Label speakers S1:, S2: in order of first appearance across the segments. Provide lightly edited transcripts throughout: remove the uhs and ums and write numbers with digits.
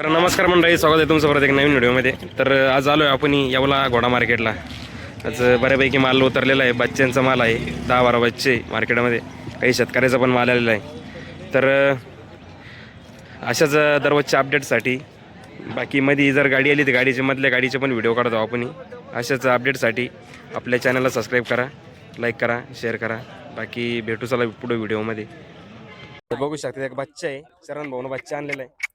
S1: तर नमस्कार मंडळी, स्वागत आहे तुमचं परत एक नवीन व्हिडिओमध्ये. तर आज आलो आहे आपण यावला घोडा मार्केटला. आज बऱ्यापैकी माल उतरलेला आहे, बच्च्यांचा माल आहे, 10-12 बच्चे मार्केटमध्ये, काही शेतकऱ्याचा पण माल आलेला आहे. तर अशाच दररोजच्या अपडेटसाठी बाकी मध्ये जर गाडी आली तर मधल्या गाडीचे पण व्हिडिओ काढतो आपण. अशाच अपडेटसाठी आपल्या चॅनलला सबस्क्राईब करा, लाईक करा, शेअर करा. बाकी भेटू चला पुढे व्हिडिओमध्ये. बघू शकता एक बच्चा आहे, चरण भाऊन बच्चा आणलेला आहे.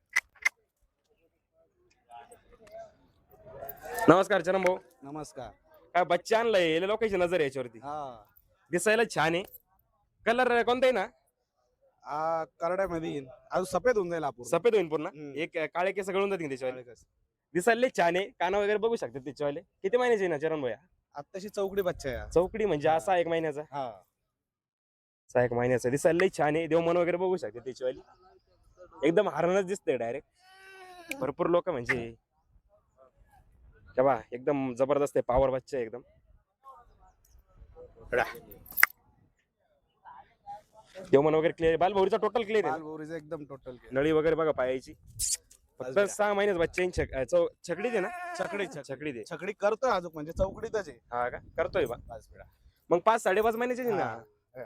S1: नमस्कार चरण भाऊ.
S2: नमस्कार.
S1: काय बच्चा आणलाय, लोकांची नजर आहे याच्यावरती.
S2: हा
S1: दिसायला छान आहे. कलर कोणता आहे ना?
S2: करड्यामध्ये येईल अजून सफेद होऊन जाईल आपण.
S1: सफेद होईल पूर्ण.
S2: हम्म.
S1: एक काळे केस गळून जातील त्याच्यावाले. दिसायला लय छान आहे. काना वगैरे बघू शकतात त्याच्यावाले. किती महिन्याचे आहे ना चरण भाऊ?
S2: आत्ताशी चौकडी बच्चा आहे.
S1: चौकडी म्हणजे असा 1 महिन्याचा.
S2: हा
S1: 1 महिन्याचा दिसायला लय छान आहे. देवमन वगैरे बघू शकतात त्याच्यावाली. एकदम हरणच दिसतंय डायरेक्ट. भरपूर लोक म्हणजे तेव्हा एकदम जबरदस्त आहे, पॉवर बच्चा आहे एकदम. देवमन वगैरे क्लिअर, बालभौरीचा टोटल क्लिअर आहे.
S2: बालभौरीचं एकदम टोटल
S1: नळी वगैरे बघा पायाची. फक्त 6 महिन्यात बच्चे छकडीत आहे ना? छकडीत आहे.
S2: छकडी करतोय अजून, म्हणजे चौकडीतच आहे.
S1: हा का करतोय बा.
S2: पाच पिढा.
S1: मग 5-5.5 महिन्याचे ना?
S2: हा.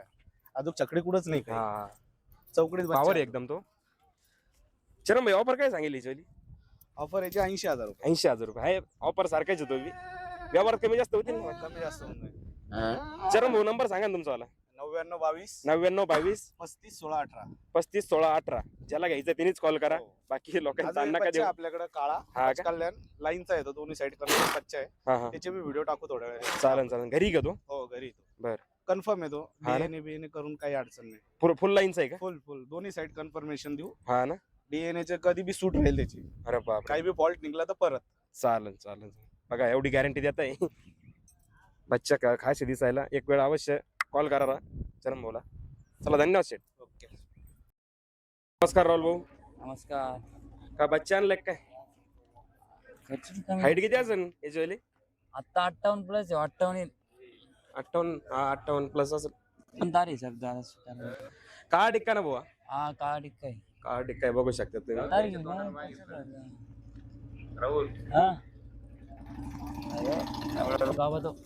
S2: अजून छकडी कुठंच नाही काही.
S1: हा
S2: चौकडीत
S1: पावर आहे एकदम तो. चरण भाई ऑफर काय सांगेल याची?
S2: ऑफर याची 80,000 रुपये.
S1: 80,000 रुपये आहे. ऑफर सारखाच होतो. व्यवहार कमी जास्त होतील ना?
S2: कमी जास्त होऊन जाईल.
S1: चरण भाऊ नंबर सांगा ना तुमचा वाला.
S2: 9922
S1: 9922
S2: 35 16 18.
S1: 35 16 18. ज्याला घ्यायचं त्यांनीच कॉल करा.
S2: हो.
S1: बाकी लोकांना
S2: अजून एक
S1: नका
S2: बच्चा
S1: देऊ.
S2: आहे आपल्याकडे काळा.
S1: हा का?
S2: कल्याण लाईनचा येतो, दोन्ही साईड करून बच्चा आहे.
S1: हा हा
S2: त्याचे मी व्हिडिओ टाकू थोड्या वेळाने.
S1: चालेल. घरी घेतो.
S2: हो घरी येतो.
S1: बर.
S2: कन्फर्म येतो.
S1: हा ना?
S2: डीएनए करून काही अडचण नाही.
S1: फुल लाईनच आहे का?
S2: फुल दोन्ही साईड कन्फर्मेशन देऊ.
S1: हा ना?
S2: डीएनए चे कधी बी सूट राहील त्याची.
S1: अरे बाप.
S2: काही बी फॉल्ट निघला तर परत.
S1: चालेल. बघा एवढी गॅरंटी देत आहे. बच्चा खास दिसायला. एक वेळ अवश्य कॉल करा चरण भाऊला. चला धन्यवाद शेठ.
S2: ओके.
S1: नमस्कार राहुल भाऊ.
S3: नमस्कार.
S1: का बच्चा आणलाय काय? हाईट किती असेल याची?
S3: आता 58 प्लस 58
S1: 58 प्लस असेल.
S3: तारी सब जरा सुधार.
S1: का टिक्का ना भाऊ?
S3: हा कार्ड काय
S1: का टिक्का आहे बघू शकता तुम्ही.
S3: तारी
S1: राहुल
S3: हा बाबा तो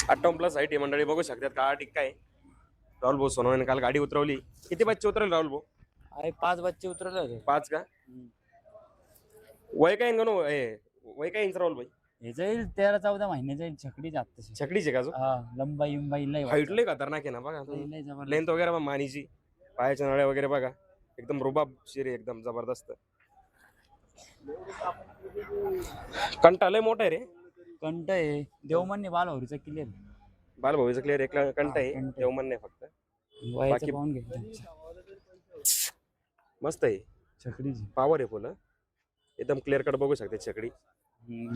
S1: 58 प्लस हाईट आहे मंडळी, बघू शकतात. का टिक्का आहे. राहुल भाऊ सोनवणे काल गाडी उतरवली. किती बच्चे उतरवले राहुल भाऊ?
S3: अरे 5 बच्चे उतरले होते.
S1: 5 का? वय काय वय काय इंच राहुल भाई?
S3: हे जाईल 13-14 महिने जाईल. छकडी जात तशी.
S1: छकडीचे का जो?
S3: हा लंबाई लय
S1: हाईट लय खतरनाक आहे ना बघा.
S3: लय जबरदस्त.
S1: लेंथ वगैरे बघा मानीची, पायाच्या नळ्या वगैरे बघा, एकदम रुबाब शिरे, एकदम जबरदस्त. कंटा लय मोठा आहे रे.
S3: कंट आहे. देवमनने बालहौरीचा क्लिअर.
S1: बालभाऊचा क्लिअर एक कंटा आहे.
S3: कंटा.
S1: देवमन नाही फक्त.
S3: वयाचं
S1: बाकी-
S3: पाहून घेतलं.
S1: मस्त आहे.
S3: छकडीची
S1: पॉवर आहे फुल. एकदम क्लिअर कट बघू शकते छकडी.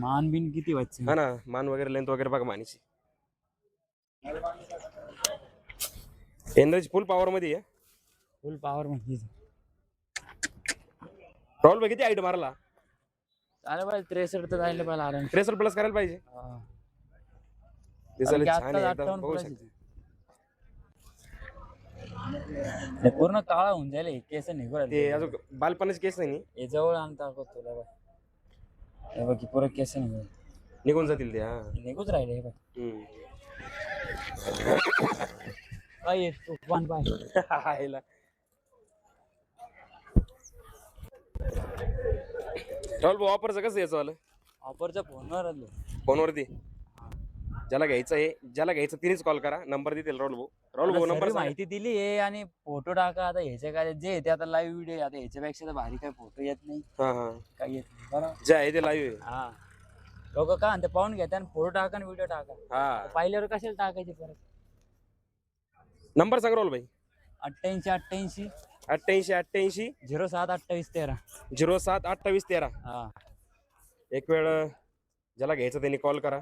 S3: मान बिन किती बच्चे.
S1: हा ना, मान वगैरे लेंथ वगैरे बघा मानीची. एनर्जी फुल पॉवर मध्ये आहे.
S3: फुल पॉवर म्हणजे
S1: राहुल भाई किती हाईट मारला?
S3: अरे बाय 63 तर जायला पाहिजे आराम.
S1: 63 प्लस करायला पाहिजे.
S3: हा.
S1: दिसायला
S3: कारण की
S1: छान आहे
S3: आत्ताच
S1: एकदम
S3: 58
S1: बघू
S3: plus
S1: शकते.
S3: हे पूर्ण काळा होऊन जाईल. हे केस निघू
S1: ते
S3: राहिले.
S1: अजून बालपणाचे केस नाही
S3: हे जवळ आणता का तुला बाय. हे बघ की पुरं केस निघू
S1: निघून जातील ते. हा
S3: निघूच राहिले. हे बघ
S1: हम्म.
S3: काय आहे, तू पण पाय.
S1: हायला. राहुल भाऊ ऑफरचं कसं याचं आलं?
S3: ऑफरच्या फोनवर आलो.
S1: फोनवरती ज्याला घ्यायचं तिनेच कॉल करा. नंबर देतील राहुल भाऊ नंबर
S3: सर्व माहिती दिली आहे आणि फोटो टाका. आता ह्याचे काय जे येते आता लाईव्ह व्हिडिओ. आता ह्याच्यापेक्षा तर भारी काय फोटो येत नाही.
S1: हा
S3: काय येत नाही बरोबर.
S1: जे आहे ते लाईव्ह.
S3: हा लोक का ते पाहून घेतात आणि फोटो टाका आणि व्हिडिओ टाका.
S1: हा
S3: पाहिल्यावर कशाला टाकायचे परत.
S1: नंबर सांग राहुल भाई.
S3: 88
S1: 88 88
S3: 07 28 13.
S1: 07 28 13.
S3: हा
S1: एक वेळ ज्याला घ्यायचं त्यांनी कॉल करा.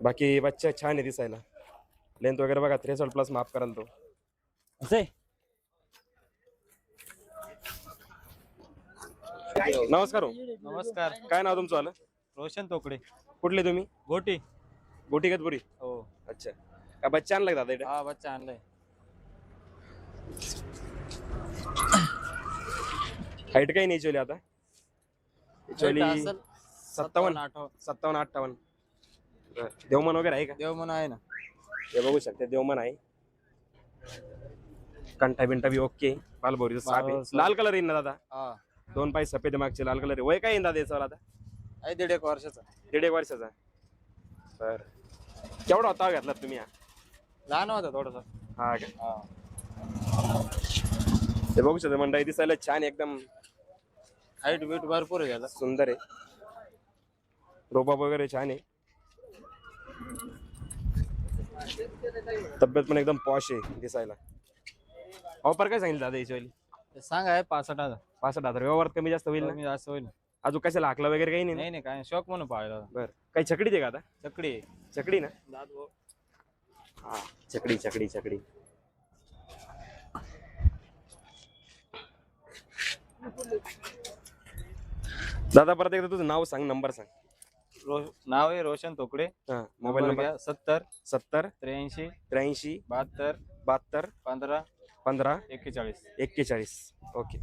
S1: बाकी बच्चा छान आहे दिसायला. लेंथ वगैरे बघा 63 प्लस माफ कराल तो.
S3: असे
S1: नमस्कार हो.
S2: नमस्कार.
S1: काय नाव तुमचं आलं?
S2: रोशन तोकडे.
S1: कुठले तुम्ही?
S2: गोटी.
S1: गोटीगतपुरी.
S2: हो.
S1: अच्छा. का बच्चा आणला का दादा इकडे?
S2: हा बच्चा आणलाय.
S1: हाईट काही नाही चोली आता चोली
S3: असेल
S1: 57 57 58. देवमन वगैरे आहे का?
S3: देवमन आहे ना.
S1: हे बघू शकते देवमन आहे. कंठा बिंटा बी ओके. बालभोरीचा साप आहे. लाल कलर येईन ना दादा?
S3: हा.
S1: दोन पाय सफेद मागचे लाल कलर आहे. वय काय येईन दादा याचं आता?
S3: आहे 1.5 वर्षाचा.
S1: 1.5 वर्षाचा. बर केवढा होता घेतला तुम्ही?
S3: लहान होता थोडासा.
S1: हा का? हे बघू शकता मंडळी दिसायला छान एकदम
S3: हाईट वेट भरपूर आहे त्याला.
S1: सुंदर आहे. रोबाब वगैरे छान आहे. तब्येत पण एकदम पॉश आहे दिसायला. ऑफर काय सांगितलं दादा याची?
S3: सांग आहे 65,000.
S1: 65,000. व्यवहार कमी जास्त होईल ना?
S3: कमी जास्त होईल.
S1: अजून कशाला हाकला वगैरे काही नाही?
S3: नाही नाही काय शॉक म्हणून पाहिला.
S1: बर काही छकडी दे का आता?
S3: चकडी आहे.
S1: चकडी ना? हा चकडी चकडी चकडी. दादा परत एकदा तुझं नाव सांग नंबर सांग.
S3: नाव आहे रोशन तोकडे.
S1: हा मोबाईल नंबर
S3: 70
S1: 70
S3: 83
S1: 83
S3: 72
S1: 72
S3: 15
S1: 15
S3: 41.
S1: 41. ओके.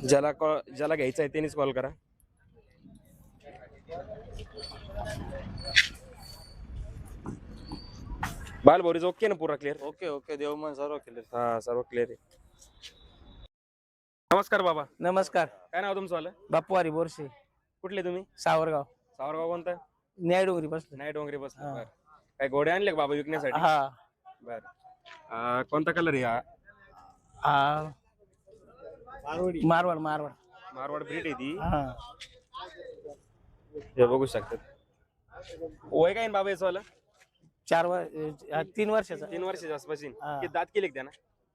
S1: ज्याला घ्यायचं आहे त्यांनीच कॉल करा. बालभोरीच ओके ना पूरा क्लिअर?
S3: ओके ओके देवमन सर्व केले.
S1: हा सर्व क्लिअर आहे. नमस्कार बाबा.
S3: नमस्कार.
S1: काय नाव तुमचं आलं?
S3: बापूवारी बोरसे.
S1: कुठले तुम्ही?
S3: सावरगाव.
S1: सावरगाव कोणतं?
S3: न्यायडोंगरी बसलो.
S1: नाही डोंगरी बसलो. बर काय घोडे आणले का बाबा विकण्यासाठी?
S3: हा
S1: बर कोणता कलर आहे हा?
S3: हा मारवाड मारवाड.
S1: मारवाड ब्रीड आहे ती.
S3: हा
S1: हे बघू शकतात. वय काय बाबा याचं वाला?
S3: 3 वर्षाचा.
S1: 3 वर्षाच्या आसपास.
S3: हा.
S1: किती दात केले त्यानं?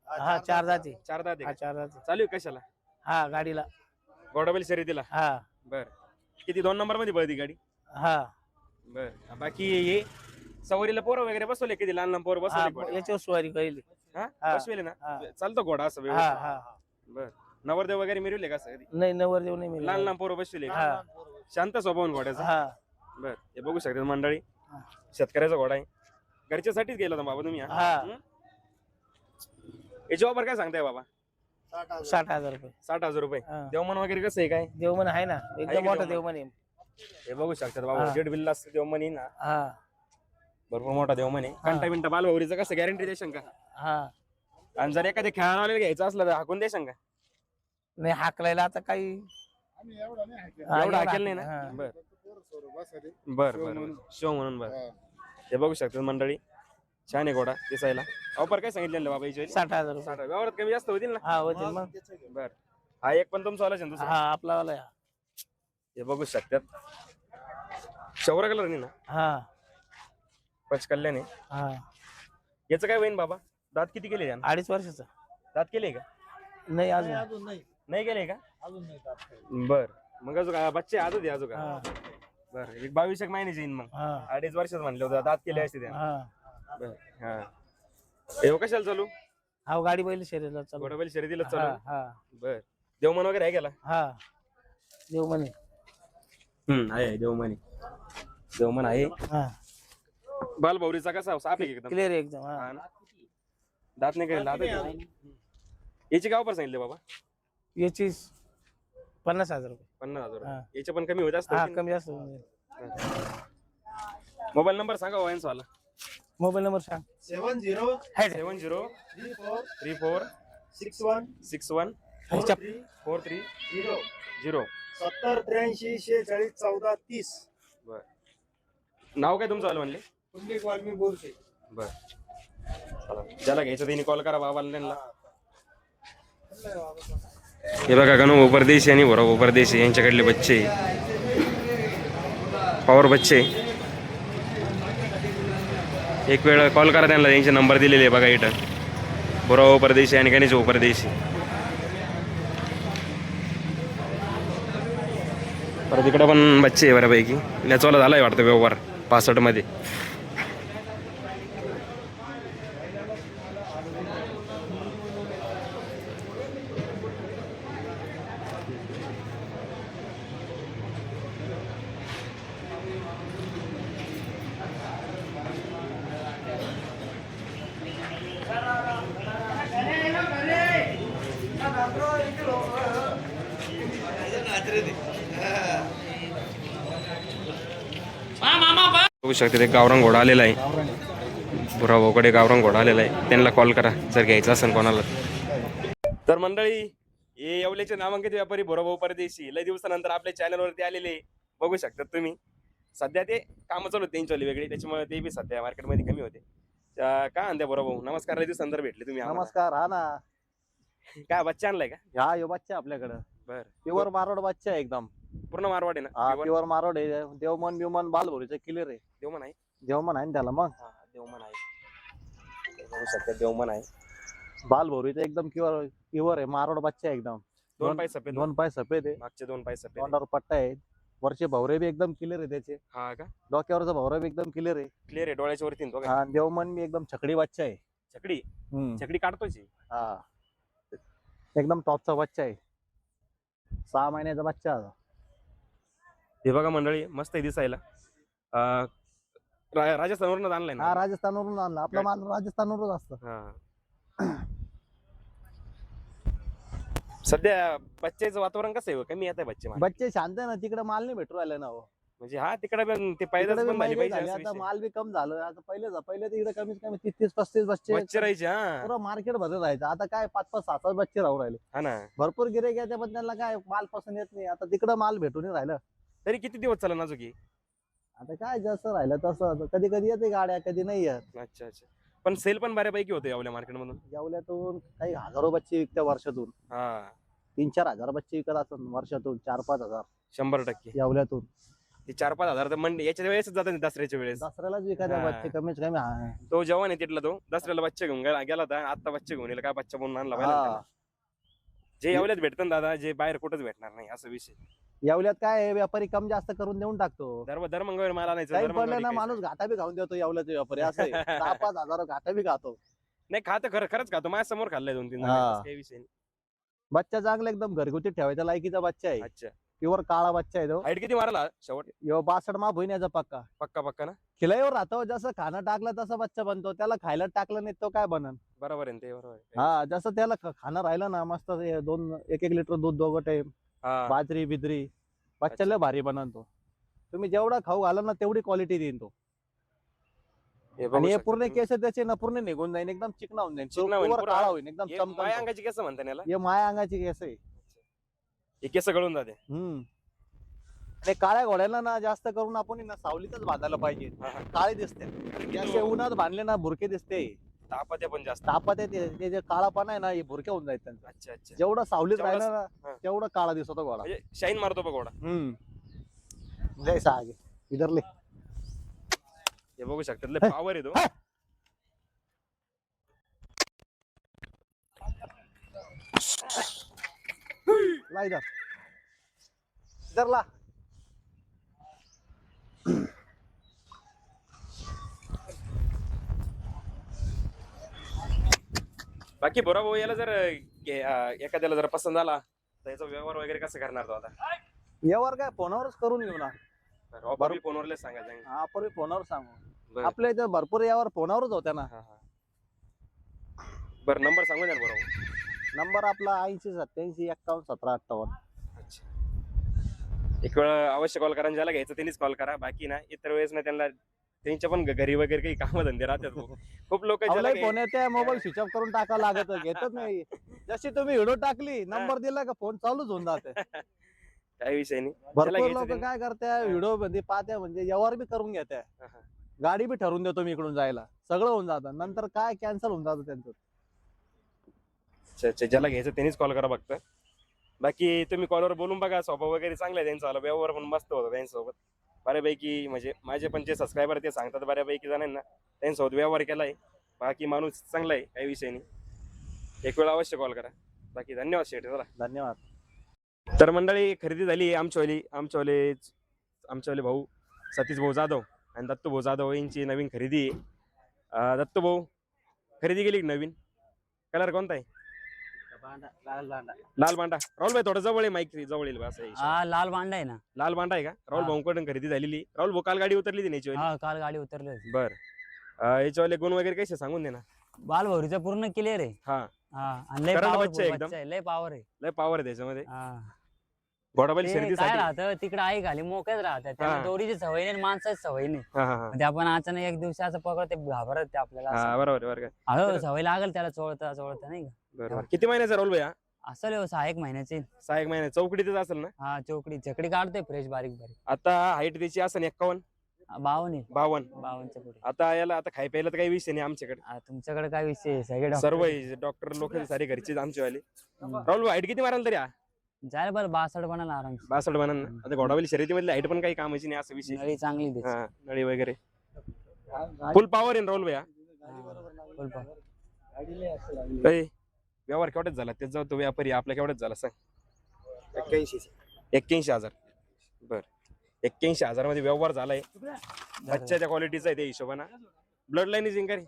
S3: हा 4 जाती.
S1: 4 दात आहे
S3: हा
S1: का?
S3: 4 जाती.
S1: चालू आहे कशाला?
S3: हा गाडीला.
S1: गोडाबेल शर्यतीला.
S3: हा
S1: बर किती 2 नंबर मध्ये पळती गाडी?
S3: हा
S1: बर बाकी हे सवारीला पोरं वगैरे बसवले किती लहान लहान पोरं
S3: हा
S1: बसवले?
S3: याच्यावर स्वारी कळली.
S1: हा
S3: हा.
S1: बसवले ना?
S3: हा.
S1: चालतो घोडा असं
S3: हा
S1: व्यवस्थित?
S3: हा
S1: बर नवरदेव वगैरे मिरवले का असं कधी?
S3: नाही नवरदेव नाही मिळाला.
S1: लहान लहान पोरं बसवले?
S3: हा
S1: शांत स्वभाव घोड्याचा.
S3: हा
S1: बर हे बघू शकता मंडळी.
S3: हा.
S1: शेतकऱ्याचा घोडा आहे. घरच्यासाठीच गेला होता बाबा तुम्ही?
S3: हा.
S1: याची ऑफर काय सांगताय बाबा?
S3: 60,000 रुपये.
S1: 60,000 रुपये.
S3: हा.
S1: देवमन वगैरे कसं आहे काय?
S3: देवमन आहे ना
S1: आहे
S3: एकदम
S1: का
S3: मोठा
S1: देवमन?
S3: देवमन आहे.
S1: हे बघू शकतात बाबा.
S3: हा.
S1: जेड बिल्ला असतं देवमन आहे ना.
S3: हा
S1: भरपूर मोठा देवमन आहे.
S3: हा.
S1: कंटा बिंटा बालभौरीचं कसं गॅरंटी देशान का?
S3: हा
S1: आणि जर एखाद्या खेळाडूला घ्यायचं असलं तर हाकून देशान का?
S3: नाही हाकलायला आता काही हा,
S1: एवढं हाकेल नाही
S3: हा.
S1: ना? बर बर बर शो म्हणून बर. हे बघू शकतात मंडळी. छान आहे घोडा दिसायला. ऑफर काय सांगितलेलं बाबा याची?
S3: 60,000 रुपये.
S1: 60. व्यवहारात कमी जास्त होतील ना?
S3: हा होतील मग.
S1: बर हा एक पण तुमचा आला दुसरा?
S3: हा आपला वाला आहे.
S1: हे बघू शकतात. शौरा कलर नाही ना?
S3: हा
S1: पंच कल्याण आहे.
S3: हा
S1: याचं काय होईन बाबा? दात किती केले यानं?
S3: 2.5 वर्षाचा.
S1: दात केले का?
S3: नाही अजून
S1: नाही केले का? बर मग अजून का बच्चे आजू दे अजून का?
S3: हा
S1: बर एक 22 एक महिन्याचे येईन मग.
S3: हा
S1: 2.5 वर्षात म्हणले होते दात केले असते त्या.
S3: हा
S1: बर हा हे कशाला चालू?
S3: हा गाडी बैल शरीराला चालू.
S1: घोडाबैल शर्यतीला
S3: हा
S1: चालू.
S3: हा
S1: बर देवमन वगैरे आहे गेला?
S3: हा देवमन आहे.
S1: आहे देवमन. देवमन आहे.
S3: हा
S1: बालभौरीचा कसा साप आहे एकदम?
S3: क्लिअर आहे एकदम. हा
S1: हा ना? दात नाही केले दात आहे. याची काय ऑफर सांगितले बाबा?
S3: याची 50,000 रुपये.
S1: 50,000.
S3: हा.
S1: याचे पण कमी होत
S3: हा
S1: असतात.
S3: कमी जास्त होऊन जाईल.
S1: मोबाईल नंबर सांगा वायन्स वाला.
S3: मोबाईल नंबर सांग.
S2: 70
S3: आहे
S1: 70
S2: 34
S1: 34
S2: 61
S1: 61
S3: ह्याच्या-
S1: 43
S2: 0
S1: 0.
S2: 70 83 46 14 30.
S1: बर नाव काय तुमचं आलं म्हणले?
S2: पुंडलिक वाल्मी बोरसे.
S1: बर चला. ज्याला घ्यायचं त्यांनी कॉल करा बाबाला त्यांना. हे बघा गणू परदेशी आणि भोरा परदेशी यांच्याकडले बच्चे पॉवर बच्चे. एक वेळ कॉल करा त्यांना. त्यांचे नंबर दिलेले आहे बघा इथं. भोरा परदेशी आणि गणेश परदेशी. परत इकडं पण बच्चे आहे बऱ्यापैकी. याचवाला झालाय वाटतं व्यवहार 65 मध्ये. बघू शकते ते गावरान घोडा आलेला आहे. बुरा भाऊकडे गावरान घोडा आलेला आहे. त्यांना कॉल करा जर घ्यायचं असेल कोणाला. तर मंडळी हे येवल्याचे नामांकित व्यापारी बुरा भाऊ परदेशी लय दिवसानंतर आपल्या चॅनलवरती आलेले बघू शकतात तुम्ही. सध्या ते कामं चालू होते त्यांच्यावाली वेगळी, त्याच्यामुळे ते बी सध्या मार्केटमध्ये कमी होते. काय आणते बुरा भाऊ? नमस्कार, लय दिवसानंतर भेटले तुम्ही आम्हाला.
S4: नमस्कार. हा ना,
S1: काय बच्चा आणलाय का?
S4: ह्या यो बच्चा आपल्याकडं
S1: बर,
S4: प्युअर मारोड बच्चा आहे एकदम.
S1: पूर्ण मारवाड आहे
S4: हा
S1: ना?
S4: प्युअर मारोड आहे. देवमन बिवमन बालभोरीचं क्लिअर आहे.
S1: देवमन आहे.
S4: देवमन आहे ना त्याला मग.
S1: हा, देवमन आहे. बघू शकता देवमन आहे.
S4: बालभोरीचं एकदम प्युअर आहे. मारोड बच्चा आहे एकदम.
S1: दोन पाय सफेद,
S4: दोन पाय सफेद आहे.
S1: मागचे दोन पाय सफेद आहे.
S4: तोंडावर पट्टा आहे. वरचे भवरे बी एकदम क्लिअर आहे त्याचे.
S1: हा का?
S4: डोक्यावरचा भवरा बी एकदम क्लिअर आहे.
S1: क्लिअर आहे, डोळ्याच्या वरती तो काय?
S4: हा देवमन बी एकदम छकडी बच्चा आहे.
S1: छकडी
S4: हम्म.
S1: छकडी काढतोच आहे.
S4: हा एकदम टॉपचा बच्चा आहे. 6 महिन्याचा बच्चा आहे.
S1: हे बघा मंडळी, मस्त आहे दिसायला. राजस्थानवरून आणलाय ना?
S4: हा राजस्थानवरून आणला. आपला माल राजस्थानवरूनच असतं.
S1: हा. सध्या बच्चेचं वातावरण कसं आहे? कमी येत आहे बच्चे मागे.
S4: बच्चे शांत आहे ना, तिकडे माल नाही भेटू राहिला ना हो.
S1: म्हणजे हा तिकडे पण ते पैदास
S4: तिकडे बी
S1: पण झाली
S4: महिने
S1: पाहिजे
S4: झाले,
S1: असं
S4: आता
S1: विषय.
S4: माल बी कम झालं. आता पहिले तिकडे कमीत कमी 30-35
S1: बच्चे
S4: बच्चे
S1: राहायचे. हा
S4: पुरं मार्केट भरत राहायचं. आता काय 5-5, 6-6 बच्चे राहू राहिले.
S1: हा ना.
S4: भरपूर गिऱ्हाईक आहे, पण त्यांना काय माल पसंत येत नाही. आता तिकडं माल भेटून नाही राहिलं.
S1: तरी किती दिवस चालला नाजुकी?
S4: आता काय जसं राहिलं तसं. कधी कधी येते गाड्या, कधी नाही येत.
S1: अच्छा अच्छा. पण सेल पण बऱ्यापैकी होते आपल्या मार्केट मधून.
S4: जेवल्यातून काही हजारो बच्चे विकत्या वर्षातून.
S1: हा,
S4: 3-4 हजार बच्चे विकत असतात वर्षातून. 4-5 हजार
S1: 100%.
S4: जेवल्यातून.
S1: ते 4-5 हजार तर मंडी याच्या वेळेस जातात दसऱ्याच्या वेळेस.
S4: दसऱ्यालाच विकायच्या
S1: हा.
S4: बच्चे कमीत कमी.
S1: तो जवान आहे तिथला, तो दसऱ्याला बच्चे घेऊन गेला होता. आता बच्चे घेऊन येईल काय बच्चा बनवून आणला पाहिजे त्याला. जे एवढ्यात भेटतं ना दादा, जे बाहेर कुठंच भेटणार नाही असं विषय.
S4: येवल्यात काय आहे, व्यापारी कम जास्त करून देऊन टाकतो.
S1: दरमंगळवारी माल आणायचं,
S4: काही
S1: दरमंगळवारी
S4: पडलं ना
S1: विकायचं.
S4: माणूस घाटा बी खाऊन देतो येवल्याचे व्यापारी. असं आहे. 6-5 हजार घाटा बी खातो.
S1: नाही खातं, खरंच खातो. माझ्या समोर खाल्लंय 2-3
S4: हा.
S1: काही विषय नाही.
S4: बच्चा चांगला एकदम घरगुती ठेवायचा लायकीचा बच्चा आहे.
S1: अच्छा.
S4: प्युअर काळा बच्चा आहे तो.
S1: हाईट किती मारला शेवट?
S4: यो 62 माप होईन याचा पक्का.
S1: पक्का ना?
S4: खिलाईवर राहतो. जसं खाणं टाकलं तसं बच्चा बनतो. त्याला खायला टाकलं नाही तो काय बनन.
S1: बरोबर आहे ना ते, बरोबर आहे.
S4: हा जसं त्याला खाणं राहिलं ना मस्त 1-1 लिटर दूध दोघं टाइम,
S1: हा.
S4: बाजरी बिजरी, बच्चाला भारी बनन तो. तुम्ही जेवढा खाऊ घाला ना तेवढी क्वालिटी देईन तो.
S1: हे बघू
S4: आणि हे
S1: शकता
S4: पूर्ण
S1: तुम्ही.
S4: केस त्याचे ना पूर्ण निघून जाईन. एकदम चिकना होऊन जाईल.
S1: चिकना होईल,
S4: Pure
S1: पुरा.
S4: काळा होईल एकदम
S1: हे
S4: चमचम.
S1: माया अंगाची केस म्हणता याला.
S4: हे माया अंगाची केस आहे.
S1: हे केस गळून जाते.
S4: आणि काळ्या घोड्याला ना जास्त करून आपण ना सावलीतच बांधायला पाहिजे.
S1: हा, हा.
S4: काळे दिसते. असे उन्हात बांधले ना भुरके दिसते.
S1: तापात्या पण जास्त.
S4: तापात ते जे काळापण आहे ना हे भुरके होऊन जाईल त्यांचा.
S1: अच्छा अच्छा.
S4: जेवढं सावलीत
S1: जेवढं-
S4: राहिलं
S1: हा.
S4: ना तेवढं काळा दिसतो घोडा.
S1: म्हणजे शाईन मारतो बघ घोडा.
S4: जैसा आगे इधर ले.
S1: हे बघू शकतात, लय पावर येतो.
S4: ला इधर इधर ला.
S1: बाकी बोरा भाऊ याला जर एखाद्याला जर पसंत आला तर याचा व्यवहार वगैरे कसं करणार तो आता?
S4: यावर काय फोनावरच करून घेऊ ना.
S1: ऑफर फोनवरच सांगायचं.
S4: हा पूर्वी फोनावर सांगू.
S1: बरं.
S4: आपल्या इथे भरपूर यावर फोनावरच होत्या ना.
S1: हा, हा. बरं नंबर सांगू द्या ना बरोबर.
S4: नंबर आपला 80-87-51-17-58.
S1: अच्छा. एक वेळ अवश्य कॉल करा, ज्याला घ्यायचं त्यांनीच कॉल करा. बाकी ना इतर वेळेस ना त्यांना त्यांच्या पण घरी वगैरे काही काम धंदे राहतात भाऊ. खूप लोक
S4: फोन येते मोबाईल स्विच ऑफ करून टाकावं लागत. घेतच नाही. जशी तुम्ही व्हिडिओ टाकली नंबर दिला का फोन चालूच होऊन जाते.
S1: काही विषय नाही.
S4: भरपूर
S1: घ्यायचं
S4: लोक
S1: त्यांनी-
S4: काय करते व्हिडिओ मध्ये पाहते म्हणजे यावर बी करून घेते.
S1: हा, हा.
S4: गाडी बी ठरवून देतो मी इकडून जायला. सगळं होऊन जातं. नंतर काय कॅन्सल होऊन जातं त्यांचं.
S1: अच्छा अच्छा. ज्याला घ्यायचं त्यांनीच कॉल करा फक्त. बाकी तुम्ही कॉलवर बोलून बघा. स्वभाव वगैरे चांगला आहे त्यांचा. व्यवहार पण मस्त होता त्यांच्यासोबत. बऱ्यापैकी म्हणजे माझे पण जे सबस्क्रायबर ते सांगतात बऱ्यापैकी जणांना त्यांच्यासोबत व्यवहार केलाय. बाकी माणूस चांगला आहे, काही विषय नाही. एक वेळ अवश्य कॉल करा. बाकी धन्यवाद शेठ. चला.
S4: धन्यवाद.
S1: तर मंडळी खरेदी झाली आमच्यावाले भाऊ सतीश भाऊ जाधव आणि दत्तू भाऊ जाधव यांची नवीन खरेदी आहे. दत्तू भाऊ खरेदी केली की नवीन? कलर कोणता आहे? लाल बांडा. राहुल भाई थोडं जवळ आहे, माईक जवळ येईल असं आहे.
S3: हा लाल बांडा आहे ना.
S1: लाल बांडा आहे का? राहुल
S3: हा.
S1: भाऊकडून खरेदी झालेली. राहुल भाऊ काल गाडी उतरली ती याची.
S3: हा काल गाडी उतरली होती.
S1: बर. याच्यावाले गुण वगैरे कसे सांगून दे ना.
S3: बालभौरीचा पूर्ण क्लिअर आहे.
S1: हा.
S3: हा आणि लय
S1: करंट
S3: powerful
S1: बच्चा आहे एकदम.
S3: बच्चा आहे, लय पावर आहे.
S1: लय पॉवर आहे त्याच्यामध्ये.
S3: हा
S1: घोडाबाईल
S3: ते काय
S1: शर्यतीसाठी
S3: राहतं तिकडे आई घाली मोकळ्याच राहतात त्याला
S1: हा.
S3: दोरीची सवय नाही माणसाची सवय नाही.
S1: हा हा हा
S3: म्हणजे आपण अचानक एक दिवशी असं पकडत ते घाबरत ते आपल्याला असं.
S1: हा बरोबर आहे, बरोबर आहे.
S3: हळूहळू सवय लागेल त्याला चोळता चोळता नाही का.
S1: बरोबर. किती महिन्याचा रोल भैया?
S3: असं रे 6 महिन्याचे.
S1: 6 महिने चौकडीतच असेल ना?
S3: हा चोकडी चकडी काढतोय फ्रेश बारीक बारीक.
S1: आता हाईट त्याची असेल 51
S3: 52
S1: 52.
S3: 52च्या पुढे.
S1: आता याला आता खाय प्यायला तर काही विषय नाही आमच्याकडे.
S3: तुमच्याकडे काय विषय आहे? सगळे
S1: सर्व
S3: डॉक्टर
S1: डॉक्टर लोक सारे घरचेच आमचे वाले. राहुल हाईट किती माराल तरी?
S3: जायला बरं 62 बनायला आराम.
S1: 62 म्हणा ना. आता घोडाबाईल शर्यतीमधली हाईट पण काही कामाची नाही असं विषय.
S3: नळी चांगली त्याची.
S1: हा नळी वगैरे फुल पॉवर आहे राहुल भैया.
S3: फुल पॉवर.
S1: व्यवहार केवढ्याच झाला त्याचा जाऊ तो व्यापारी आपला केवढ्याच झाला सांग? 81,000. बर 81,000 मध्ये व्यवहार झालाय. बच्चाच्या क्वालिटीचा आहे त्या हिशोबाना. ब्लड लाईन इज रे.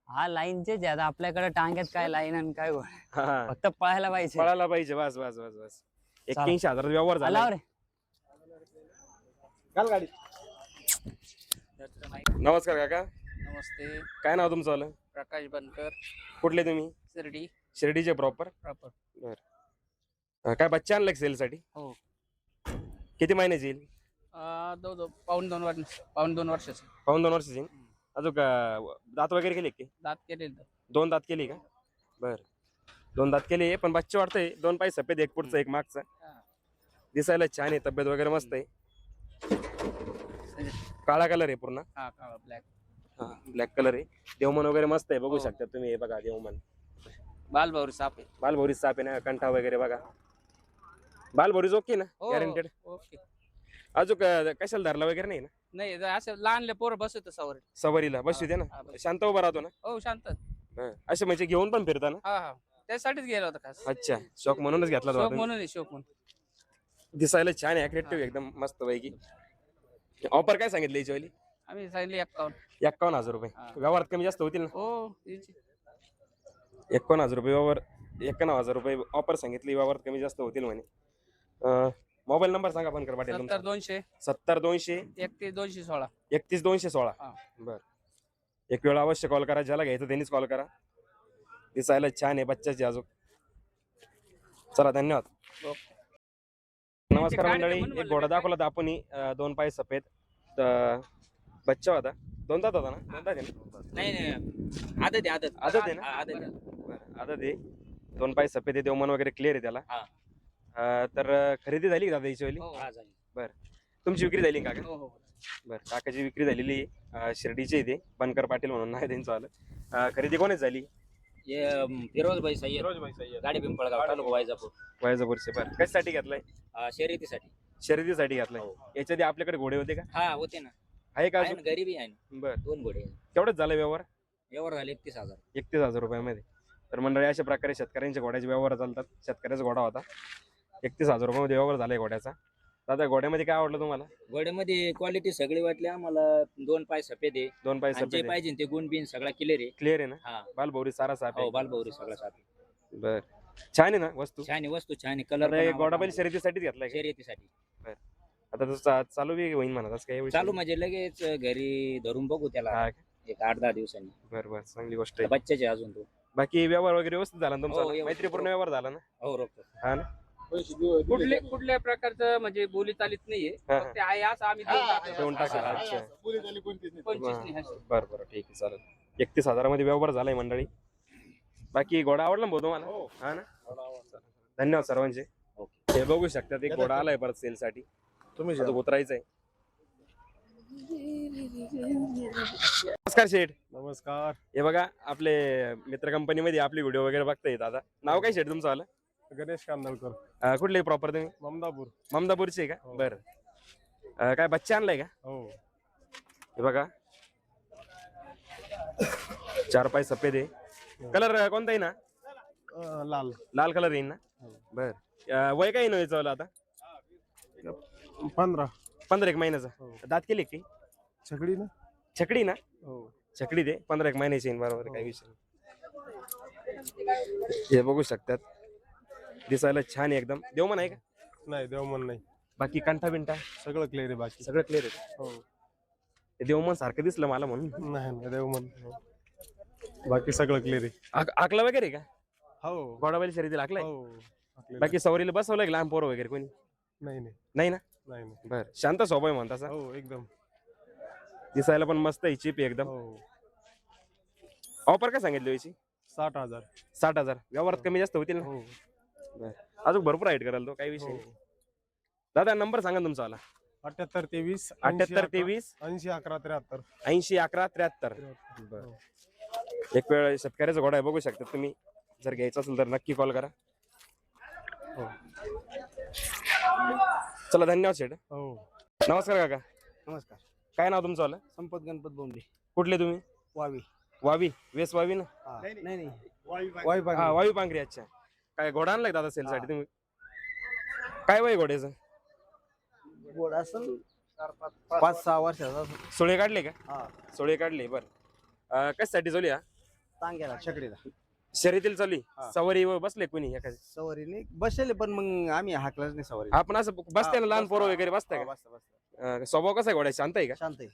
S3: हा लाईनचे ज्यादा आपल्याकडे टांग्यात काय लाईन आणि काय गोळ.
S1: हा
S3: फक्त पळायला पाहिजे.
S1: पळायला पाहिजे बस बस बस बस. 81,000 व्यवहार झाला.
S3: आला रे.
S2: गाडी.
S1: नमस्कार काका.
S3: नमस्ते.
S1: काय नाव तुमचं आलं?
S3: प्रकाश बनकर.
S1: कुठले तुम्ही?
S3: शिर्डी.
S1: शिर्डीचे प्रॉपर. बर काय बच्चा आणलं सेल साठी?
S3: हो.
S1: किती महिन्याची येईल?
S3: पाऊण दोन वर्षाचे.
S1: पाऊण 2 वर्षाची. अजून दात वगैरे केले की?
S3: दात केले.
S1: 2 दात केली का? बर 2 दात केली पण बच्चे वाटतंय 2 पाय सफेद एक पुढचा एक मागचा. दिसायला छान आहे तब्येत वगैरे मस्त आहे. काळा कलर आहे पूर्ण.
S3: ब्लॅक.
S1: हा ब्लॅक कलर आहे. देवमन वगैरे मस्त आहे बघू शकता तुम्ही. हे बघा देवमन.
S3: बालभाऊ साप आहे.
S1: बालभोरी साप आहे ना. कंठा वगैरे बघा. बालभोरीच ओके ना? गॅरंटेड.
S3: ओके.
S1: अजून कशाला धरला वगैरे नाही ना?
S3: नाही असं लहानले पोरं बसत सवर.
S1: सवारीला बसू दे ना. शांत उभा राहतो ना?
S3: हो शांत.
S1: असे म्हणजे घेऊन पण फिरता ना?
S3: हा त्यासाठीच गेला होता खास.
S1: अच्छा शॉक म्हणूनच घेतला
S3: शोक
S1: होता.
S3: म्हणून शोक म्हणून.
S1: दिसायला छान आहे अट्रॅक्टिव्ह एकदम मस्त पैकी. ऑफर काय सांगितली याची वाली?
S3: आम्ही सांगितले 51.
S1: 51,000 रुपये. व्यवहारात कमी जास्त होतील ना?
S3: हो
S1: 51,000 रुपये व्यवहार. 51,000 रुपये ऑफर सांगितली. व्यवहारात कमी जास्त होतील म्हणे. मोबाईल नंबर सांगा बनकर पाटील तुमचा.
S3: 70
S1: 70 200
S3: 31 216.
S1: 31 216. बर एक वेळ अवश्य कॉल करा. ज्याला घ्यायचं त्यांनीच कॉल करा. दिसायला छान आहे बच्चाची अजून. चला धन्यवाद. नमस्कार मंडळी. एक घोडा दाखवला तर आपण 2 पाय सफेद बच्चा होता. 2 दात होता ना? 2 दात आहे ना?
S3: नाही आदत
S1: आहे ना? बरं आदत आहे. 2 पाय सफेद आहे. देवमन वगैरे क्लिअर आहे त्याला. तर खरेदी झाली का दादा याची वाली? बरं तुमची विक्री झाली का काका? बरं काकाची विक्री झालेली शिर्डीची इथे बनकर पाटील म्हणून आहे त्यांचं आलं. खरेदी कोणच झाली?
S5: फिरोज भाई सय्यद गाडी पिंपळगाव तालुका
S1: वायजापूरचे. बरं कशासाठी घेतलाय?
S5: शर्यतीसाठी.
S1: शर्यतीसाठी घेतलाय. याच्या आधी आपल्याकडे घोडे होते का?
S5: हा होते ना.
S1: आहे का
S5: आहे
S1: अजून?
S5: ना, गरीबी आहे ना.
S1: बरं
S5: 2 घोडे.
S1: तेवढंच झालं व्यवहार?
S5: व्यवहार झाले 31,000.
S1: 31,000 रुपयामध्ये. तर मंडळी अशा प्रकारे शेतकऱ्यांच्या घोड्याचे व्यवहार चालतात. शेतकऱ्याचा घोडा होता. 31,000 रुपयामध्ये व्यवहार झालाय घोड्याचा. दादा घोड्यामध्ये काय आवडलं तुम्हाला?
S5: घोड्यामध्ये क्वालिटी सगळी वाटली आम्हाला. 2 पाय सफेद आहे.
S1: 2 पाय
S5: आणि जे
S1: सफेद
S5: पाहिजे ते गुण बिन सगळा क्लिअर आहे.
S1: क्लिअर आहे ना?
S5: हा
S1: बालभौरी सारा साप
S5: हो
S1: आहे.
S5: बालभौरी सगळा साफ आहे.
S1: बर छान आहे ना वस्तू?
S5: छान आहे वस्तू. छान आहे. कलर
S1: घोडाबाईल शर्यतीसाठीच घेतलाय का?
S5: शर्यतीसाठी.
S1: आता तो चालू बी होईल म्हणा तसं काही विषय
S5: चालू म्हणजे लगेच घरी धरून बघू त्याला
S1: हा.
S5: एक 8-10 दिवसांनी.
S1: बरं बरं चांगली गोष्ट आहे.
S5: बच्चाचे अजून तो.
S1: बाकी व्यवहार वगैरे व्यवस्थित झाला ना
S5: हो,
S1: तुमचा?
S5: व्यवस्थित.
S1: मैत्रीपूर्ण व्यवहार झाला ना?
S5: हो रोखतो.
S1: हा ना?
S3: कुठल्या प्रकारचं म्हणजे बोली चालीत नाहीये.
S1: हा.
S3: फक्त आहे असं आम्ही देऊन टाकतो.
S1: देऊन टाका. अच्छा
S3: 25 नाही अशी.
S1: बरं बरं ठीक आहे चालेल. 31,000 मध्ये व्यवहार झालाय मंडळी. बाकी घोडा आवडला ना भाऊ तुम्हाला? हा ना? धन्यवाद सर्वांचे. हे बघू शकतात एक घोडा आलाय परत सेल साठी. तुम्ही उतरायचंय. नमस्कार शेठ.
S2: नमस्कार.
S1: हे बघा आपले मित्र कंपनीमध्ये आपली व्हिडिओ वगैरे बघताय दादा. नाव काय शेठ तुमचं आलं?
S2: गणेश कांदळकर.
S1: कुठले प्रॉपर तुम्ही?
S2: ममदापूर.
S1: ममदापूरचे का? बरं काय बच्चा आणलाय का?
S2: हो.
S1: हे बघा 4 पाय सफेद आहे. कलर कोणता आहे ना?
S2: लाल.
S1: लाल कलर येईल ना? बर वय काय नव्हे आता?
S2: 15
S1: एक महिन्याचा. दात केली की?
S2: छकडी ना.
S1: छकडी ना?
S2: हो.
S1: छकडी दे 15 एक महिन्याची येईल. बरोबर काही विषय नाही. हे बघू शकतात दिसायला छान आहे एकदम. देवमन आहे का?
S2: नाही देवमन नाही.
S1: बाकी कंठा बिंटा
S2: सगळं क्लिअर आहे. बाकी
S1: सगळं क्लिअर आहे.
S2: हो.
S1: देवमन सारखं दिसलं मला म्हणून.
S2: नाही देवमन. बाकी सगळं क्लिअर आहे.
S1: आकला वगैरे का?
S2: हो.
S1: घोडाबाईल शर्यतीला आकलाय.
S2: हो.
S1: बाकी सवारीला बसवलंय का लहान पोरं वगैरे कोणी?
S6: नाही नाही
S1: नाही ना?
S6: नाही नाही
S1: बर, शांत स्वभाव आहे म्हणता तसा.
S6: हो एकदम
S1: दिसायला पण मस्त आहे, चिप एकदम.
S6: हो
S1: ऑफर काय सांगितली याची?
S6: 60,000
S1: 60,000. व्यवहारात कमी जास्त होतील ना?
S6: हो
S1: बर, अजून भरपूर हाईट कराल तो, काही विषय
S6: हो
S1: नाही. दादा नंबर सांगा तुमचा वाला.
S6: 7823
S1: 7823
S6: 80 11 73
S1: 80 11 73. बर, एक वेळ शेतकऱ्याचा घोडा आहे, बघू शकता तुम्ही. जर घ्यायचा असेल तर नक्की कॉल करा.
S6: हो
S1: चला, धन्यवाद शेठ.
S6: हो
S1: नमस्कार काका,
S2: नमस्कार.
S1: काय नाव तुमचं वाला?
S2: संपत गणपत बोंबले,
S1: कुठले तुम्ही?
S2: वावी.
S1: वावी, वेस वावी ना?
S2: नाही वावी
S1: हा, वावी पांगरी. अच्छा, काय घोडा आणलाय दादा सेल साठी तुम्ही? काय वय घोड्याचं?
S2: गोड असेल 5-6 वर्षाचा.
S1: सोळे काढले का?
S2: हा,
S1: सोळे काढले. बर, कशासाठी चालू हा?
S2: टांग्याला छकडीला
S1: शर्यतील चालू
S2: हा.
S1: सवारी व बसले कोणी एखादी?
S2: सवारीने बसले, पण मग आम्ही हाकलाच नाही सवारी.
S1: आपण असं बसते ना, लहान पोरं वगैरे बसताय का?
S2: बसता
S1: स्वभाव कसा आहे घोड्या? शांत आहे का?
S2: शांत आहे.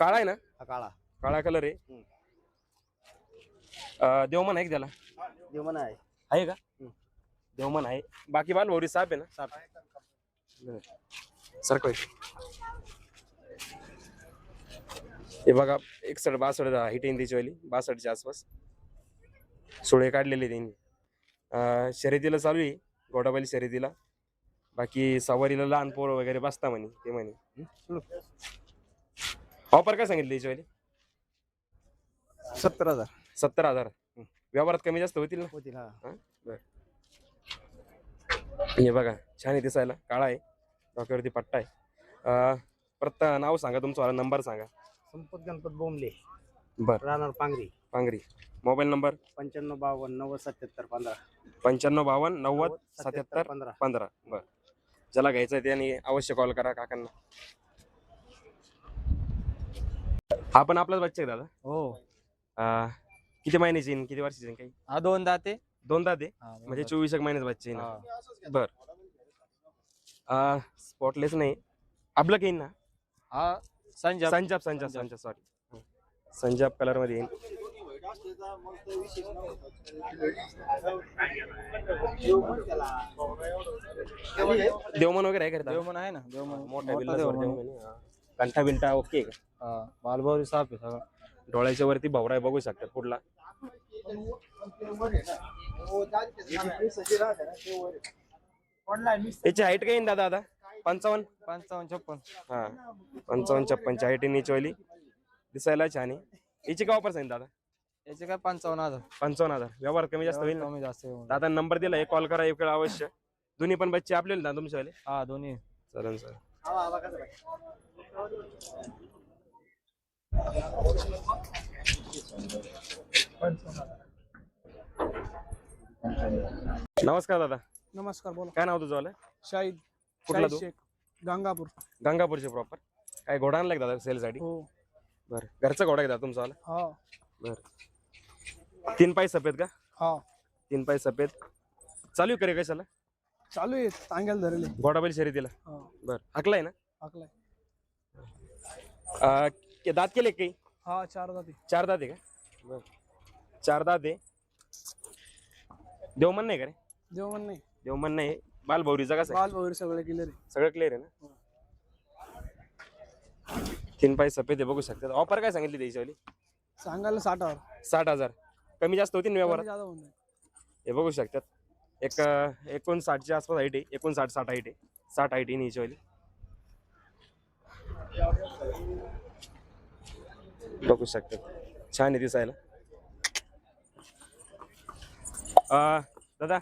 S1: काळा आहे ना?
S2: हा काळा
S1: काळा कलर आहे. देवमन आहे का त्याला?
S2: देवमन आहे.
S1: आहे का? देवमन आहे. बाकी बाल भोवरी साप आहे ना?
S2: साप.
S1: सर काय हे बघा, 61-62 हाईट आहे त्याची वाली, 62च्या आसपास. सोळे काढलेले त्यांनी. शर्यतीला चालू आहे घोडाबाली शर्यतीला. बाकी सवारीला लहान पोरं वगैरे बसता म्हणे ते म्हणे. ऑफर काय सांगितली त्याची वाली?
S2: 70,000
S1: 70,000. व्यवहारात कमी जास्त होतील ना?
S2: होतील. हा,
S1: बर, हे बघा, छान आहे दिसायला, काळा आहे, डोक्यावरती पट्टा आहे. परत नाव सांगा तुमचं, नंबर सांगा.
S2: संपत गणपत बोंबले,
S1: बर,
S2: राहणार पांगरी.
S1: पांगरी. Mobile number?
S2: 9552 90 77 15.
S1: 9552 90 77
S2: 15.
S1: 15. बर, ज्याला घ्यायचं आहे त्याने अवश्य कॉल करा काकांना. हा पण आपलाच बच्चा आहे दादा?
S3: हो,
S1: किती महिन्याची आहे, किती वर्षाची आहे? काही
S3: हा 2 दाते.
S1: 2 दात आहे, म्हणजे 24 महिन्याचा बच्चा आहे ना? बर, स्पॉटलेस नाही, अबलक येईन ना?
S3: हा संजय.
S1: संजाब सॉरी, संजाब कलर मध्ये येईल. देवमन वगैरे आहे का?
S3: देवमन आहे ना, देवमन
S1: मोठा देवमन. कंठा बिंटा ओके आहे का?
S3: हा, बालभौरी साप आहे सगळं.
S1: डोळ्याच्या वरती भवरा बघू शकतात पुढला. याची हाईट काही दादा? आता 55
S3: 55-56.
S1: हा, 55-56 हाईट नीचे वाली, दिसायला छान आहे. याची काय ऑफर सांगितलं दादा?
S3: याचे काय 55,000.
S1: 55,000. व्यवहार कमी जास्त होईल ना?
S3: कमी जास्त होईल.
S1: दादा नंबर दिला, एक कॉल करा एक वेळ अवश्य. दोन्ही पण बच्चे आपल्याला ना तुमच्यावाले?
S3: हा, दोन्ही.
S1: चालेल सर. नमस्कार दादा,
S7: नमस्कार, बोला.
S1: काय नाव तुझं वालं?
S7: शाहिद.
S1: कुठला
S7: शाहिद
S1: तू?
S7: शेख, गंगापूर.
S1: गंगापूरचे प्रॉपर. काय घोडा आणलाय का दादा सेल साठी?
S7: हो.
S1: बरं, घरचा घोडा आहे दादा तुमचा वाला?
S7: हा.
S1: बरं, 3 पाय सफेद का?
S7: हा,
S1: 3 पाय सफेद. चालू करे कशाला?
S7: चालू आहे, टांग्याला धरले.
S1: घोडाबाईल शर्यतीला?
S7: हा,
S1: बरं, हाकलाय ना?
S7: हाकलाय.
S1: दात केले काही?
S7: हा, 4 जाती.
S1: 4 दात आहे का? बरं, 4 दात आहे. देवमन नाही का रे?
S7: देवमन नाही,
S1: देवमन नाही. बालभौरीचा कसं आहे?
S7: बाल वगैरे सगळे क्लिअर आहे.
S1: सगळं क्लिअर आहे ना? 3 पाय सफेद आहे, बघू शकतात. ऑफर काय सांगितली त्याच्यावाली?
S7: सांगायला 60,000.
S1: 60,000. कमी जास्त होती ना व्यवहार?
S7: कमी जादा होऊन जाईल.
S1: हे बघू शकतात. 59च्या आसपास हाईट आहे, 59-60 हाईट आहे, 60 हाईट आहे नीचेवाली. बघू शकतात, छान आहे दिसायला. दादा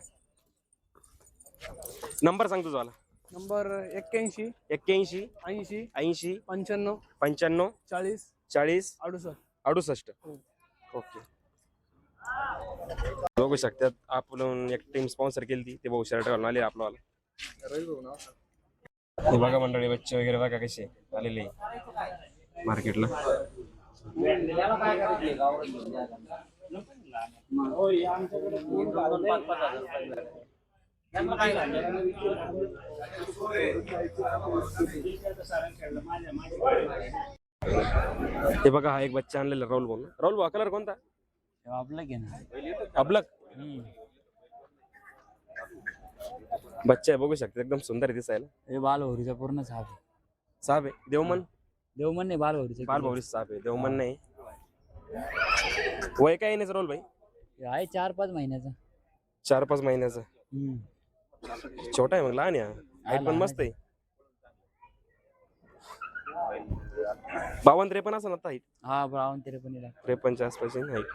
S1: नंबर सांग तुझा वाला.
S7: नंबर 81
S1: 81
S7: 80
S1: 80
S7: 95
S1: 95
S7: 40
S1: 40
S7: 68.
S1: 68. ओके, बघू शकतात. आपण एक टीम स्पॉन्सर केली ती, ते भाऊ शर्ट घालून आले आपल्याला. हे बघा मंडळी, बच्चे वगैरे बघा कसे आलेले मार्केटला. हे बघा, हा एक बच्चा आणलेला राहुल भाऊ. राहुल भाऊ कलर कोणता?
S3: आपलं घे ना.
S1: अबलक. बच्चा आहे बघू शकता एकदम सुंदर दिसायला.
S3: हे बालभौरीचा पूर्ण साप आहे.
S1: साप आहे देवमन
S3: देवमन नाही बालभौरीचा
S1: बालभौरी साप आहे देवमन नाही. वय काय नाही राहुल भाई?
S3: हे आहे 4-5 महिन्याचा.
S1: 4-5 महिन्याचं.
S3: हम्म.
S1: छोटा आहे मग लहान आहे हाईट पण
S3: लहान
S1: मस्त आहे. 52-53 असं ना हाईट.
S3: हा 52-53 लाख.
S1: 53च्या आसपास हाईट.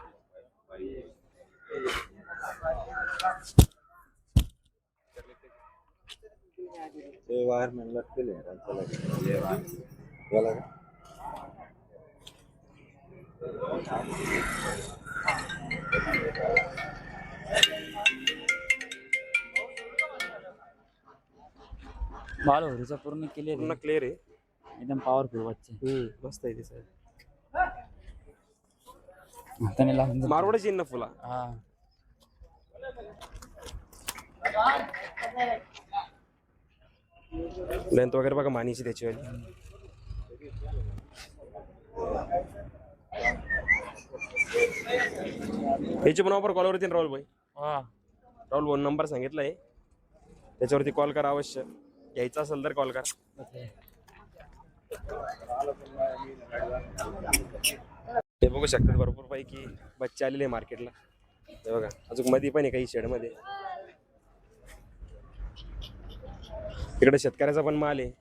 S3: बालभौरीचा पूर्ण क्लिअर
S1: पूर्ण क्लिअर आहे.
S3: एकदम पॉवरफुल बच्चे.
S1: मस्त आहे दिसायला.
S3: हाताने लावून जातो.
S1: मारवाडच येईन ना फुला.
S3: हा
S1: लेंथ वगैरे बघा मानीची त्याची वाली. याची पण ऑफर कॉलवरती राहुल भाई.
S3: हा
S1: राहुल भाऊ नंबर सांगितलाय त्याच्यावरती कॉल करा अवश्य. यायचा असेल तर कॉल करा. हे बघू शकतात भरपूर पैकी बच्चे आलेले मार्केटला. हे बघा अजून मध्ये पण आहे काही शेड मध्ये. इकडे शेतकऱ्याचा पण माल आहे.